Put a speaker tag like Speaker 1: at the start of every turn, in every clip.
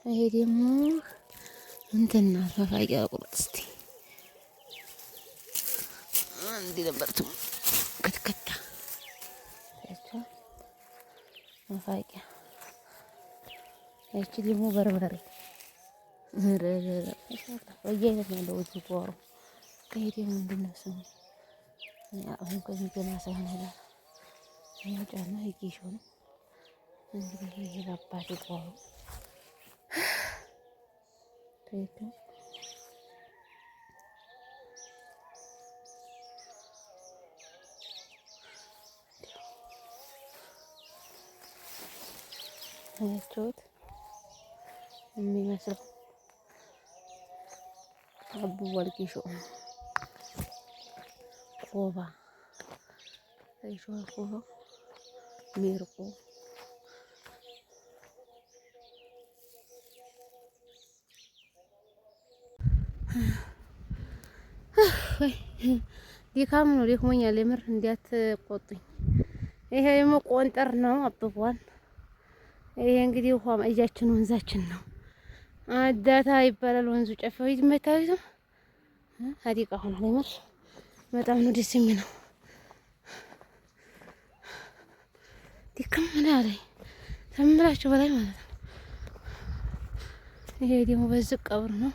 Speaker 1: ይሄ ደግሞ እንትን ናት መፋቂያ ቁርጥ እስቲ እንዲ ነበርቱ ክትከታ መፋቂያ። እቺ ደግሞ በርበሬ በየአይነት ነው ያለው እዚህ ጓሮ። ይሄ ደግሞ ምንድን ነው ስሙ? አሁን ከዚህ ገና ሳይሆን ይላል ጫና ይጌሾ ነው እንግዲህ። ይሄ ባባቴ ጓሮ ታይቶ አያችሁት የሚመስለው አቡ ወልቂሾ ኮባ አይሾ ኮባ ሚርቆ ዲካም ነው ደክሞኛል። የምር እንዲያትቆጡኝ። ይሄ ደግሞ ቆንጠር ነው አብቧል። ይሄ እንግዲህ ውሃ እጃችን ወንዛችን ነው። አዳታ ይባላል ወንዙ። ጨፋው ይመታዩ ሀዲቃ ሆኗል። የምር በጣም ነው ደስ የሚለው። ዲካም ምን ያለኝ ተምላችሁ በላይ ማለት ነው። ይሄ ደግሞ በዚህ ቀብር ነው።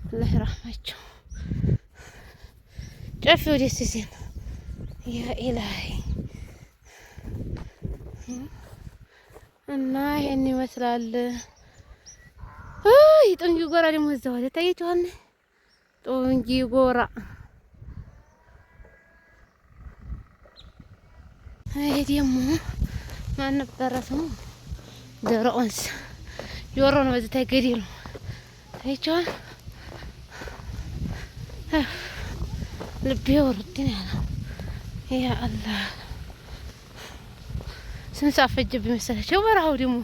Speaker 1: አላህ ይራህማቸው። ጨፌው ደስ ሲል ያ ኢላሂ እና ይሄን ይመስላል። ጦንጊ ጎራ ደግሞ እዛው አለ ታያችኋል። ጦንጊ ጎራ ይሄ ደግሞ ማን ነበረ ስሙ? ደብረ ወንዝ ጆሮ ነው። በዚህ ታገዲ ነው ታያችኋል። ልቤ ወርድን ያለው ያ አላህ ስንት ሰዓት ፈጀብኝ መሰላችሁ? በረሃው ደግሞ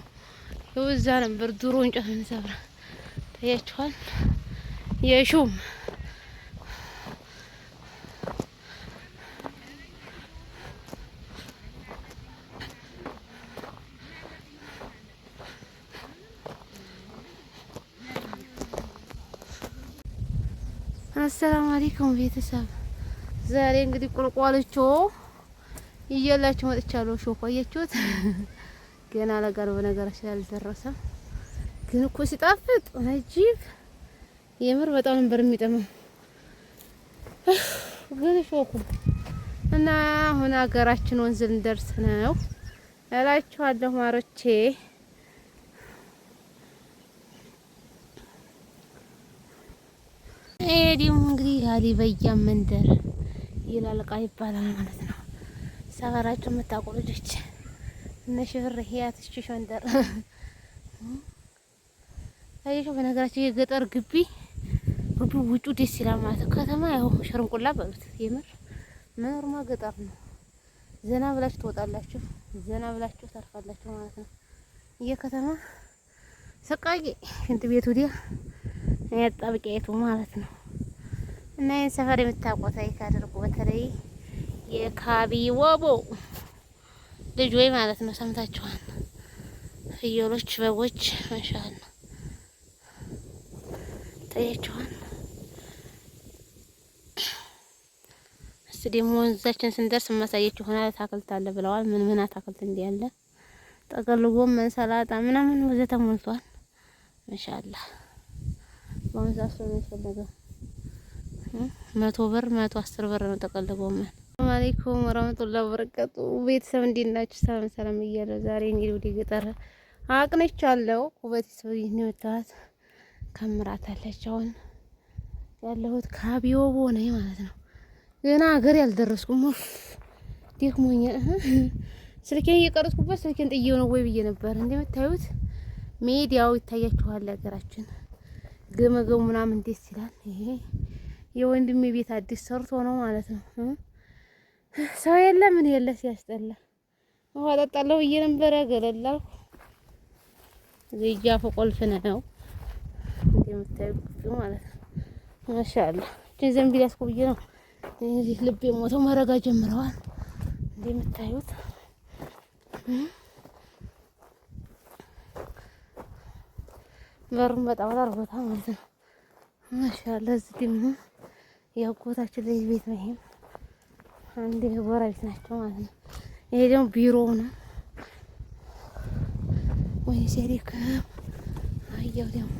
Speaker 1: የወዛ ነበር ድሮ እንጨት እንሰብራ ታያችኋል። የሹም አሰላሙ አለይኩም ቤተሰብ። ዛሬ እንግዲህ ቁልቋልቾ ይዤላችሁ መጥቻለሁ። ሾፋ አያችሁት? ገና ለጋር በነገራችን ላይ አልደረሰም፣ ግን እኮ ሲጣፍጥ አጂብ የምር በጣም ነበር የሚጠመው። ግን ሾኩ እና አሁን ሀገራችን ወንዝ ልንደርስ ነው እላችኋለሁ ማሮቼ። ይሄ ደግሞ እንግዲህ ሀሊበያ መንደር ይላል ቃ ይባላል ማለት ነው። ሰፈራችሁ የምታውቁ ልጆች እነ ሽብር ህያት ሸንደር ታይሾ። በነገራችን የገጠር ግቢው ውጩ ደስ ይላል ማለት ነው። ከተማ ያው ሸርንቁላ በሉት። የምር መኖርማ ገጠር ነው። ዘና ብላችሁ ትወጣላችሁ፣ ዘና ብላችሁ ታርፋላችሁ ማለት ነው። የከተማ ሰቃቂ ሽንት ቤቱ ዲያ ያጣብቂያቱ ማለት ነው። እና ይሄን ሰፈር የምታውቁት አይካ አድርጉ። በተለይ የካቢ ወቦ ልጅ ወይ ማለት ነው። ሰምታችኋል። ፍየሎች፣ በጎች ማሻአላ ታያችኋል። እስቲ ደግሞ ወንዛችን ስንደርስ ማሳየችሁ ሆነ። አታክልት አለ ብለዋል። ምን አታክልት እንዲህ ያለ ጠቅልል ጎመን፣ ሰላጣ ምናምን ወዘተ ሞልቷል። ማሻአላ በአሁኑ ሰዓት ነው የሚፈለገው 100 ብር 110 ብር ነው ጠቅልል ጎመን። ሰላም አለይኩም ወራህመቱላሂ ወበረካቱ። ቤተሰብ እንዴት ናችሁ? ሰላም ሰላም እያለ ዛሬ እንግዲህ ወደ ገጠር አቅንቻለሁ። ቤተሰብ ይሄን ወጣት ከምራት አለች። አሁን ያለሁት ካቢዮቦ ነኝ ማለት ነው። ገና ሀገር ያልደረስኩም ደክሞኛል። ስልኬን እየቀረጽኩበት ስልኬን ጥዬው ነው ወይ ብዬ ነበር። እንደምታዩት ሜዲያው ይታያችኋል። ሀገራችን ገመገሙ ምናምን ደስ ይላል። ይሄ የወንድሜ ቤት አዲስ ሰርቶ ነው ማለት ነው። ሰው የለ ምን የለ ሲያስጠላ። ውሃ ጠጣለሁ ብዬ ነበረ ገለላልኩ። ዘይጃ ፈቆልፍ ነው እንደምታዩት ማለት ነው። ማሻአላ እዚህ ዘንቢል ያስኩ ብዬ ነው። እዚህ ልቤ ሞተው መረጋ ጀምረዋል እንደምታዩት። በሩን በጣም አድርጎታል ማለት ነው። ማሻአላ እዚህ ደግሞ ያጎታችን ልጅ ቤት ነው። ይሄም አንድ ጎረቤት ናቸው ማለት ነው። ይሄ ደግሞ ቢሮ ነው። ወይ ሸሪክ አየው ደግሞ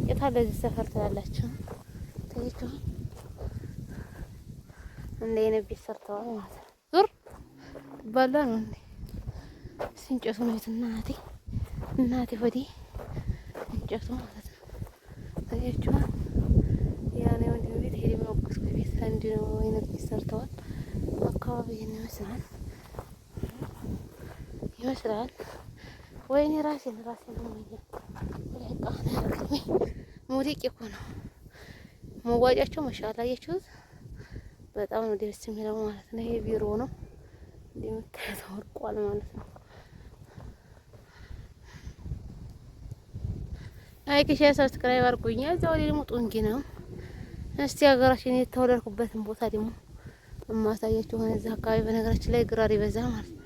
Speaker 1: የታለ እዚህ ሰፈር ትላላችሁ? ታይቶ እንደ አይነት ቤት ሰርተዋል ማለት ነው። ዙር ባላ ነው እንዴ እንጨቱ ነው እናቴ ሆዴ እንጨቱ ማለት ነው። ታያችሁ ያኔ ወንድም ቤት ሄዲ መውቀስ ቤት አንድ ነው አይነት ቤት ሰርተዋል። አካባቢ ይመስላል ወይኔ ራሴን ነው ለቃ ነው ሙሪቅ እኮ ነው መዋጫቸው ማሻአላ አያችሁት። በጣም ነው ደስ የሚለው ማለት ነው። ይሄ ቢሮ ነው እንደምታዩት ወርቋል ማለት ነው። ላይክ ሼር ሰብስክራይብ አድርጉኝ። እዛው ደግሞ ጡንጊ ነው። እስቲ ሀገራችን የተወለድኩበትን ቦታ ደግሞ እማሳያችሁ ሆነ እዛ አካባቢ በነገራችን ላይ ግራር ይበዛ ማለት ነው።